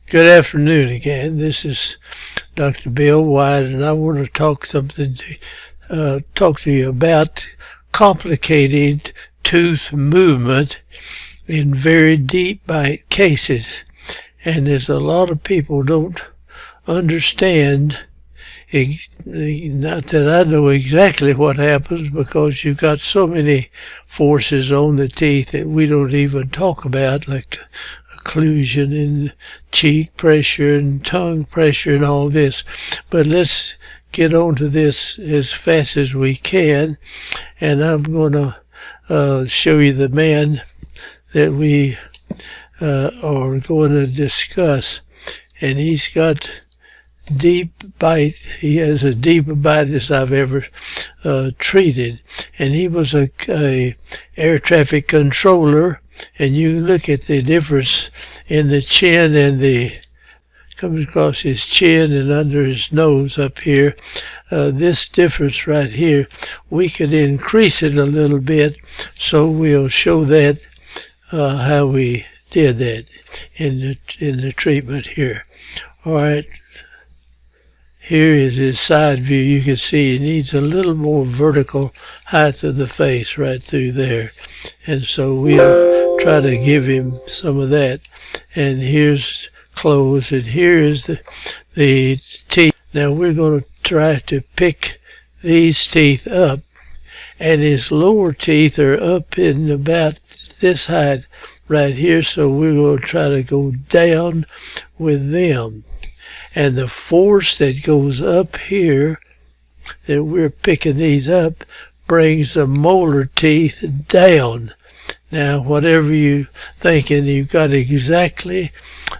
Good afternoon again. This is Dr. Bill White, and I want to talk to you about complicated tooth movement in very deep bite cases. And there's a lot of people don't understand, not that I know exactly what happens, because you've got so many forces on the teeth that we don't even talk about, like occlusion and cheek pressure and tongue pressure and all this. But let's get on to this as fast as we can, and I'm going to show you the man that we are going to discuss. And he's got deep bite. He has a deeper bite as I've ever treated. And he was a air traffic controller. And you look at the difference in the chin and comes across his chin and under his nose up here. This difference right here, we could increase it a little bit. So we'll show that how we did that in the treatment here. All right. Here is his side view. You can see he needs a little more vertical height of the face right through there. And so we'll try to give him some of that. And here's close, and here is the teeth. Now we're going to try to pick these teeth up. And his lower teeth are up in about this height right here. So we're going to try to go down with them. And the force that goes up here, that we're picking these up, brings the molar teeth down. Now, whatever you're thinking, you've got exactly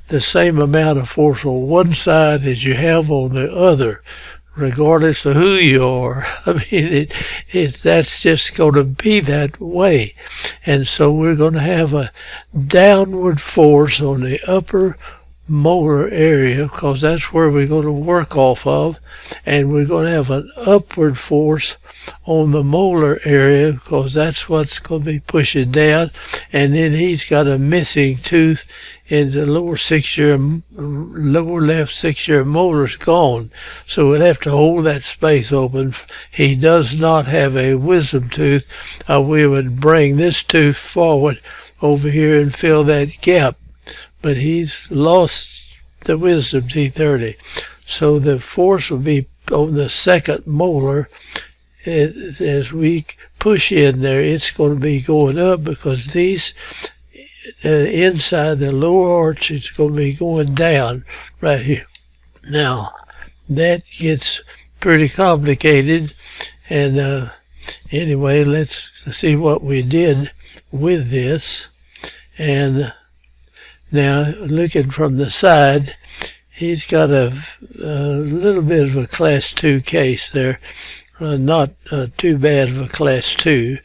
the same amount of force on one side as you have on the other, regardless of who you are. I mean, that's just going to be that way. And so we're going to have a downward force on the upper molar area, because that's where we're going to work off of, and we're going to have an upward force on the molar area, because that's what's going to be pushing down. And then he's got a missing tooth in the lower left 6-year molar's gone, so we'll have to hold that space open. He does not have a wisdom tooth. We would bring this tooth forward over here and fill that gap, but he's lost the wisdom teeth early. So the force will be on the second molar. As we push in there, it's going to be going up, because these inside the lower arch is going to be going down right here. Now, that gets pretty complicated. And anyway, let's see what we did with this. And now, looking from the side, he's got a little bit of a class 2 case there. Not too bad of a class 2.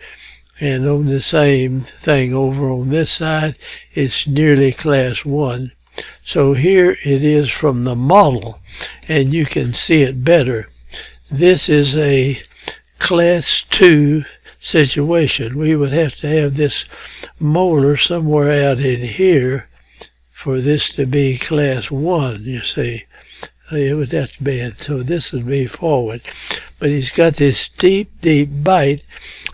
And on the same thing over on this side, it's nearly class 1. So here it is from the model, and you can see it better. This is a class 2 situation. We would have to have this molar somewhere out in here for this to be class 1, you see. It would have to be, so this would be forward. But he's got this deep bite,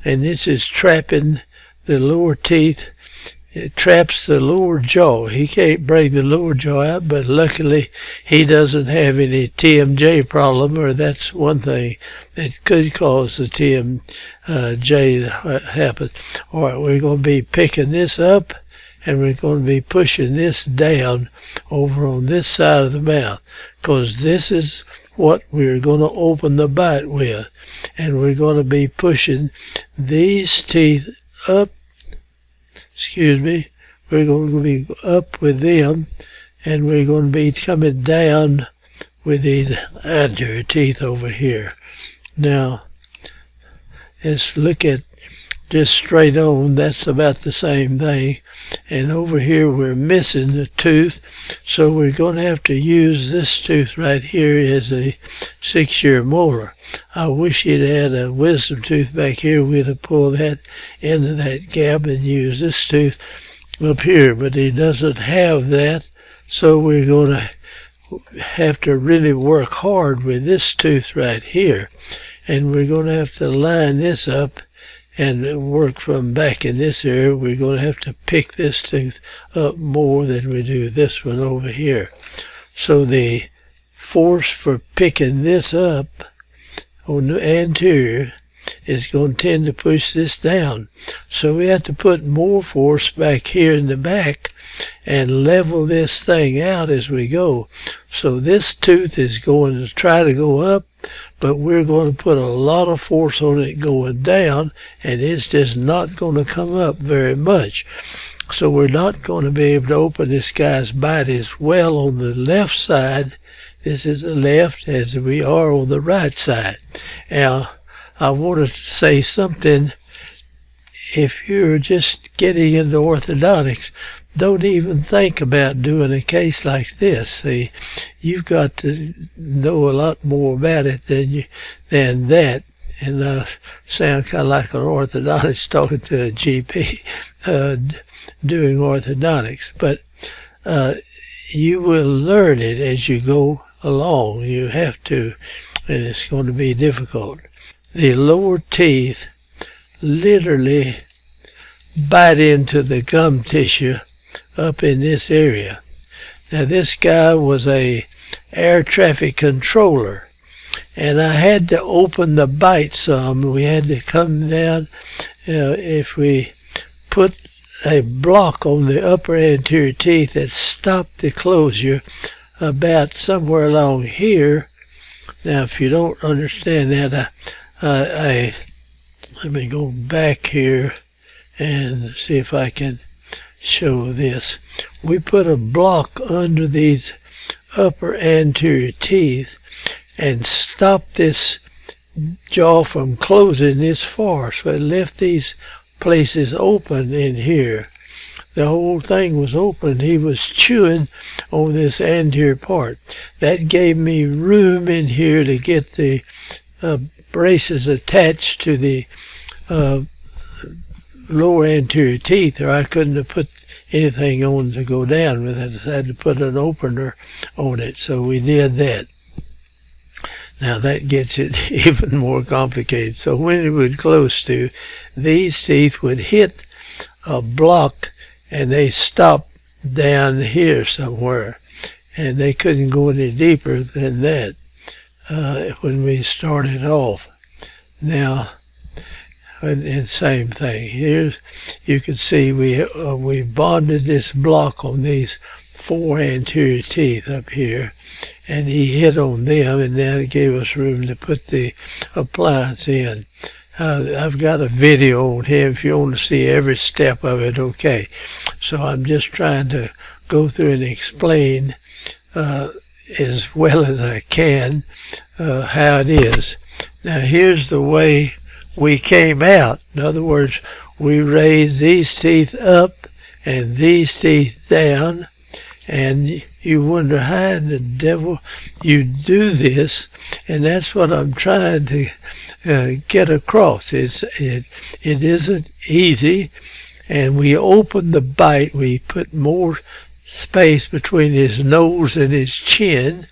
and this is trapping the lower teeth. It traps the lower jaw. He can't bring the lower jaw out, but luckily he doesn't have any TMJ problem, or that's one thing that could cause the TMJ to happen. All right, we're going to be picking this up, and we're going to be pushing this down over on this side of the mouth, because this is what we're going to open the bite with. And we're going to be pushing these teeth up. We're going to be up with them, and we're going to be coming down with these anterior teeth over here. Now, let's look at just straight on. That's about the same thing. And over here we're missing the tooth, so we're going to have to use this tooth right here as a 6-year molar. I wish he'd had a wisdom tooth back here. We'd have pulled that into that gap and used this tooth up here, but he doesn't have that, So we're going to have to really work hard with this tooth right here, and we're going to have to line this up and work from back in this area. We're going to have to pick this tooth up more than we do this one over here. So the force for picking this up on the anterior is going to tend to push this down. So we have to put more force back here in the back and level this thing out as we go. So this tooth is going to try to go up, but we're going to put a lot of force on it going down, and it's just not going to come up very much. So we're not going to be able to open this guy's bite as well on the left side. This is the left as we are on the right side. Now, I want to say something. If you're just getting into orthodontics, don't even think about doing a case like this. See, you've got to know a lot more about it than that. And I sound kind of like an orthodontist talking to a GP doing orthodontics. But you will learn it as you go along. You have to, and it's going to be difficult. The lower teeth literally bite into the gum tissue up in this area. Now this guy was a air traffic controller, and I had to open the bite some. We had to come down. If we put a block on the upper anterior teeth that stopped the closure about somewhere along here. Now if you don't understand that, let me go back here and see if I can show this. We put a block under these upper anterior teeth and stopped this jaw from closing this far. So it left these places open in here. The whole thing was open. He was chewing on this anterior part. That gave me room in here to get the braces attached to the lower anterior teeth, or I couldn't have put anything on to go down with it. I had to put an opener on it, so we did that. Now that gets it even more complicated. So when it would close to, these teeth would hit a block and they stopped down here somewhere, and they couldn't go any deeper than that when we started off. Now, and same thing. Here's, you can see we bonded this block on these 4 anterior teeth up here, and he hit on them, and now it gave us room to put the appliance in. I've got a video on him if you want to see every step of it. Okay, so I'm just trying to go through and explain as well as I can how it is. Now here's the way we came out. In other words, we raised these teeth up and these teeth down, and you wonder how in the devil you do this, and that's what I'm trying to get across. It isn't easy, and we opened the bite. We put more space between his nose and his chin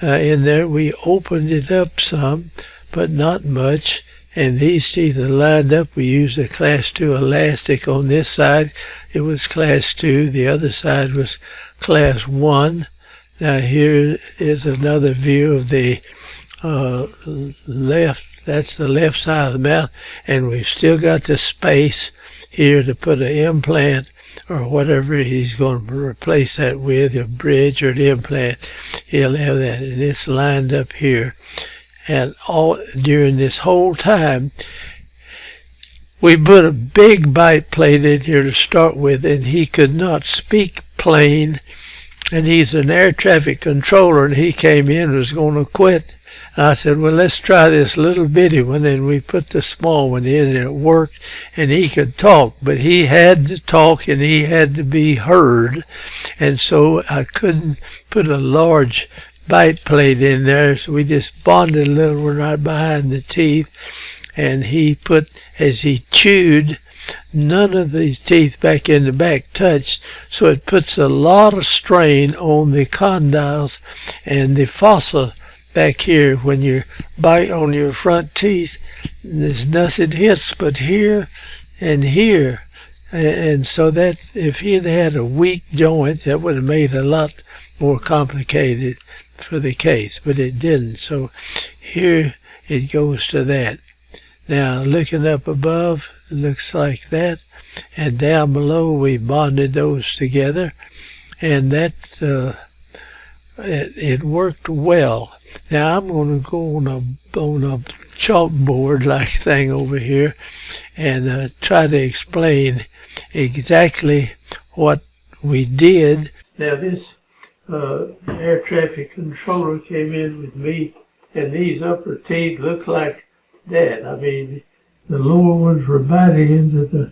in there. We opened it up some, but not much. And these teeth are lined up. We used a class 2 elastic on this side. It was class 2. The other side was class 1. Now here is another view of the left. That's the left side of the mouth. And we've still got the space here to put an implant or whatever he's going to replace that with, a bridge or an implant. He'll have that. And it's lined up here. And all during this whole time, we put a big bite plate in here to start with, and he could not speak plain. And he's an air traffic controller, and he came in and was going to quit. And I said, well, let's try this little bitty one. And we put the small one in, and it worked, and he could talk. But he had to talk, and he had to be heard. And so I couldn't put a large bite plate in there, so we just bonded a little one right behind the teeth, and he put, as he chewed, none of these teeth back in the back touch, so it puts a lot of strain on the condyles and the fossa back here. When you bite on your front teeth, there's nothing hits but here and here. And so that if he had had a weak joint, that would have made it a lot more complicated for the case, but it didn't. So here it goes to that. Now looking up above, it looks like that, and down below we bonded those together, and that it worked well. Now I'm going to go on a chalkboard like thing over here and try to explain exactly what we did. Now this air traffic controller came in with me, and these upper teeth look like that. I mean, the lower ones were biting into the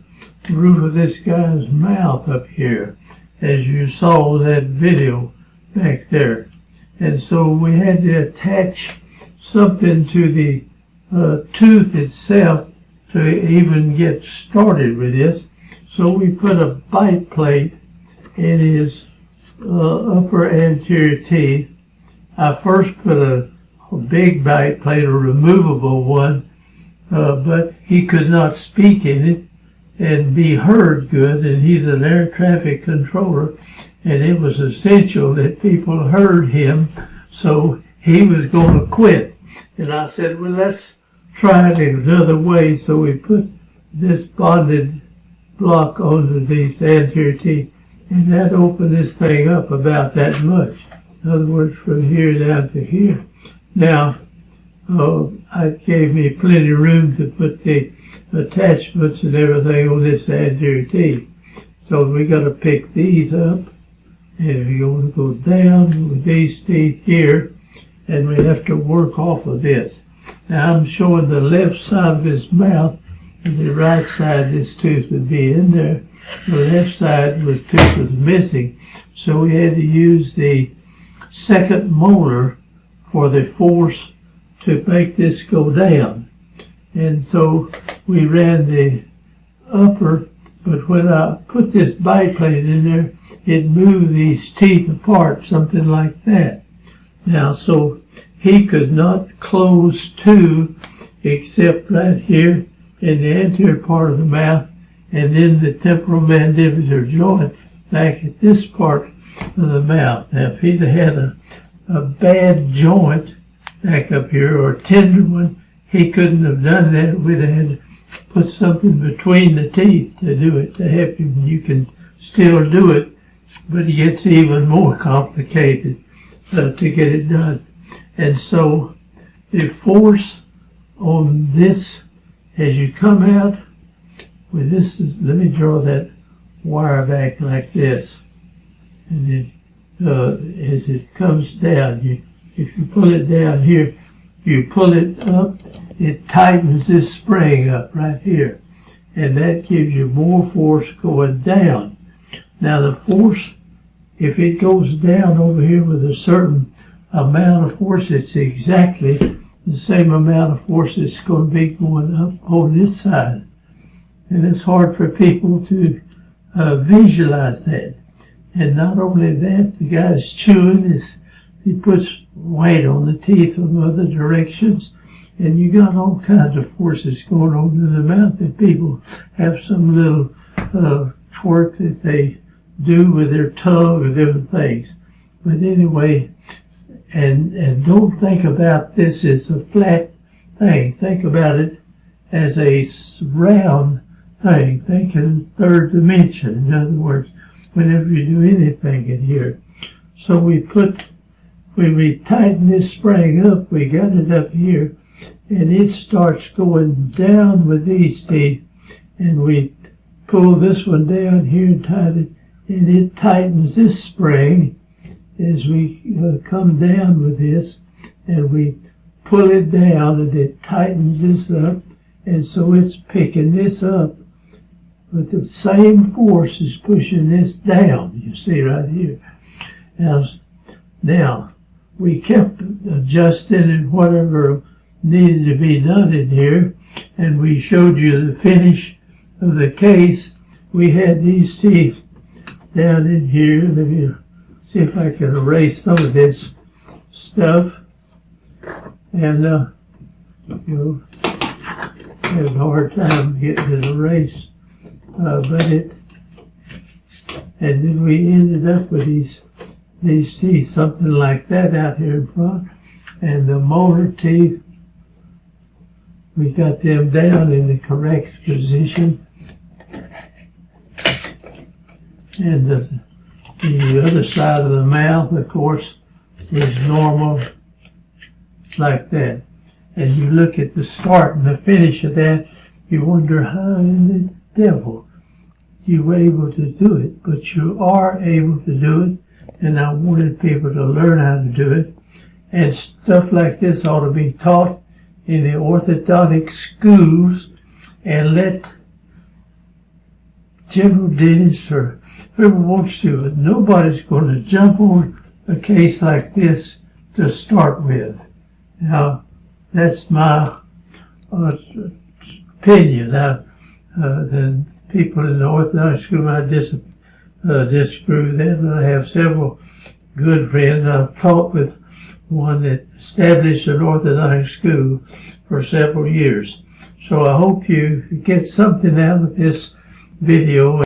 roof of this guy's mouth up here, as you saw that video back there. And so we had to attach something to the tooth itself to even get started with this. So we put a bite plate in his upper anterior teeth. I first put a big bite plate, a removable one, but he could not speak in it and be heard good, and he's an air traffic controller, and it was essential that people heard him, so he was going to quit. And I said, well, let's try it another way. So we put this bonded block onto these anterior teeth, and that opened this thing up about that much. In other words, from here down to here. Now, it gave me plenty of room to put the attachments and everything on this anterior teeth. So we got to pick these up, and we're going to go down with these teeth here, and we have to work off of this. Now I'm showing the left side of his mouth, and the right side this tooth would be in there. The left side tooth was missing, so we had to use the second molar for the force to make this go down. And so we ran the upper, but when I put this biplate in there, it moved these teeth apart, something like that. Now, so he could not close two except right here in the anterior part of the mouth, and then the temporomandibular joint back at this part of the mouth. Now, if he'd had a bad joint back up here, or a tender one, he couldn't have done that. We'd have had to put something between the teeth to do it, to help him. You can still do it, but it gets even more complicated to get it done. And so the force on this, as you come out with this, let me draw that wire back like this, and then as it comes down, if you pull it down here, you pull it up, it tightens this spring up right here, and that gives you more force going down. Now the force, if it goes down over here with a certain amount of force, it's exactly the same amount of force that's going to be going up on this side. And it's hard for people to visualize that. And not only that, the guy's chewing this, he puts weight on the teeth from other directions, and you got all kinds of forces going on in the mouth that people have some little twerk that they do with their tongue or different things. But anyway, and don't think about this as a flat thing. Think about it as a round thing. Think in third dimension. In other words, whenever you do anything in here. So we tighten this spring up, we got it up here, and it starts going down with these teeth, and we pull this one down here and tighten it, and it tightens this spring as we come down with this, and we pull it down, and it tightens this up, and so it's picking this up, but the same force is pushing this down, you see right here. Now we kept adjusting and whatever needed to be done in here, and we showed you the finish of the case, we had these teeth down in here. Let me see if I can erase some of this stuff. And you'll have a hard time getting it erased. And then we ended up with these teeth, something like that out here in front. And the molar teeth, we got them down in the correct position. And the other side of the mouth, of course, is normal, like that. And you look at the start and the finish of that, you wonder how in the devil you were able to do it. But you are able to do it, and I wanted people to learn how to do it. And stuff like this ought to be taught in the orthodontic schools, and let general dentists or whoever wants to, but nobody's going to jump on a case like this to start with. Now, that's my opinion. Now, the people in the orthodontic school might disagree with that, but I have several good friends. I've taught with one that established an orthodontic school for several years. So I hope you get something out of this video.